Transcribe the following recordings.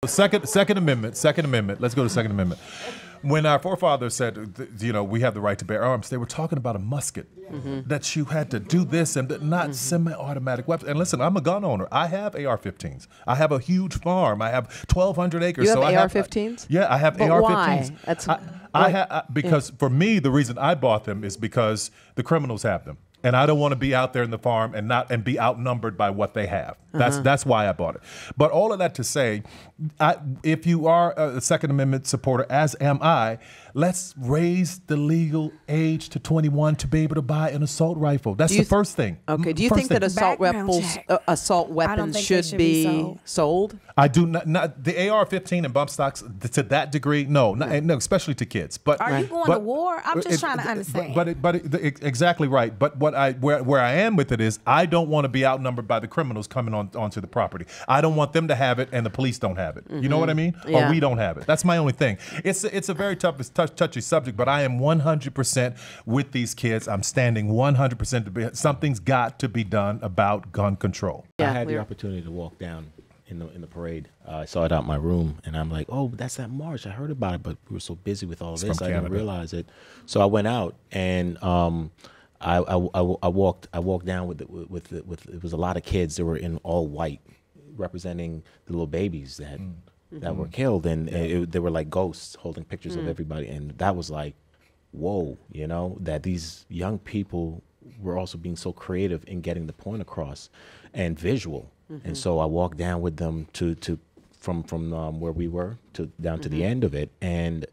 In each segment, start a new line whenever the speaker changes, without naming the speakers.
Second Amendment. Let's go to Second Amendment. When our forefathers said, you know, we have the right to bear arms, they were talking about a musket, that you had to do this and not semi-automatic weapons. And listen, I'm a gun owner. I have AR-15s. I have a huge farm. I have 1,200 acres.
You have AR-15s?
Yeah, I have AR-15s.
Why?
Because for me, the reason I bought them is because the criminals have them. And I don't want to be out there in the farm and be outnumbered by what they have. That's why I bought it. But all of that to say, if you are a Second Amendment supporter, as am I, let's raise the legal age to 21 to be able to buy an assault rifle. That's the first thing.
Okay. Do you think that assault weapons should be sold?
I do not. The AR-15 and bump stocks to that degree, no, especially to kids. But
are you going to war? I'm just trying to understand.
But exactly right. But where I am with it is, I don't want to be outnumbered by the criminals coming onto the property. I don't want them to have it and the police don't have it. You know what I mean?
Yeah.
Or we don't have it. That's my only thing. It's a very touchy subject, but I am 100% with these kids. I'm standing 100% to be. Something's got to be done about gun control.
Yeah, I had the opportunity to walk down in the parade. I saw it out my room, and I'm like, oh, that's that march. I heard about it, but we were so busy with all of this, I didn't realize it. So I went out, and I walked down with it was a lot of kids that were in all white, representing the little babies that were killed, and they were like ghosts holding pictures of everybody, and that was like, whoa, you know, that these young people were also being so creative in getting the point across and visual. And so I walked down with them from where we were down to the end of it, and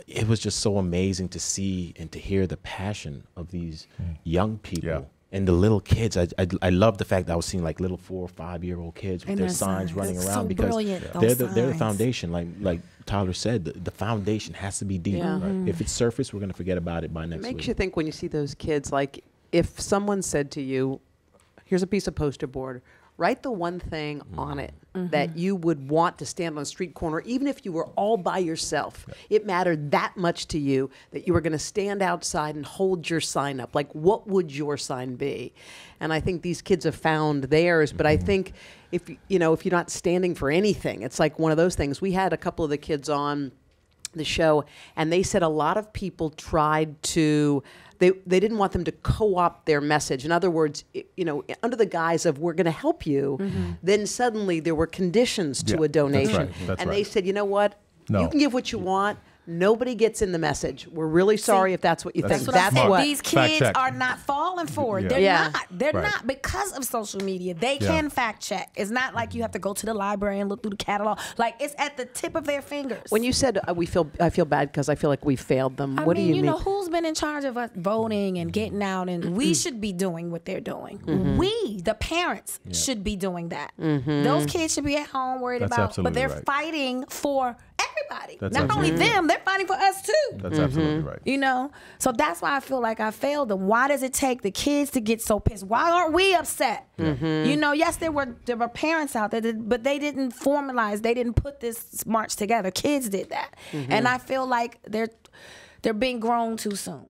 it was just so amazing to see and to hear the passion of these young people and the little kids. I love the fact that I was seeing like little 4 or 5 year old kids with their signs running around, because they're the foundation. Like Tyler said, the foundation has to be deep. Right? If it's surface, we're going to forget about it by next week.
It makes you think when you see those kids, like if someone said to you, here's a piece of poster board, write the one thing on it that you would want to stand on a street corner, even if you were all by yourself. It mattered that much to you that you were going to stand outside and hold your sign up. Like, what would your sign be? And I think these kids have found theirs. But I think if you're not standing for anything, it's like one of those things. We had a couple of the kids on the show, and they said a lot of people tried to. They didn't want them to co-opt their message. In other words, under the guise of we're going to help you, then suddenly there were conditions to a donation.
That's right.
They said, you know what?
No.
You can give what you want. Nobody gets in the message. We're really sorry if that's what you think.
That's what these kids are not falling for.
Yeah.
They're not because of social media. They can fact check. It's not like you have to go to the library and look through the catalog. Like, it's at the tip of their fingers.
When you said I feel bad because I feel like we failed them. What do you mean?
You know, who's been in charge of us voting and getting out? And we should be doing what they're doing. We, the parents, should be doing that. Those kids should be at home worried about, but they're fighting for everybody. Not only them, they're fighting for us too.
That's absolutely right.
You know, so that's why I feel like I failed them. Why does it take the kids to get so pissed? Why aren't we upset? You know, yes, there were parents out there, but they didn't formalize. They didn't put this march together. Kids did that, and I feel like they're being grown too soon.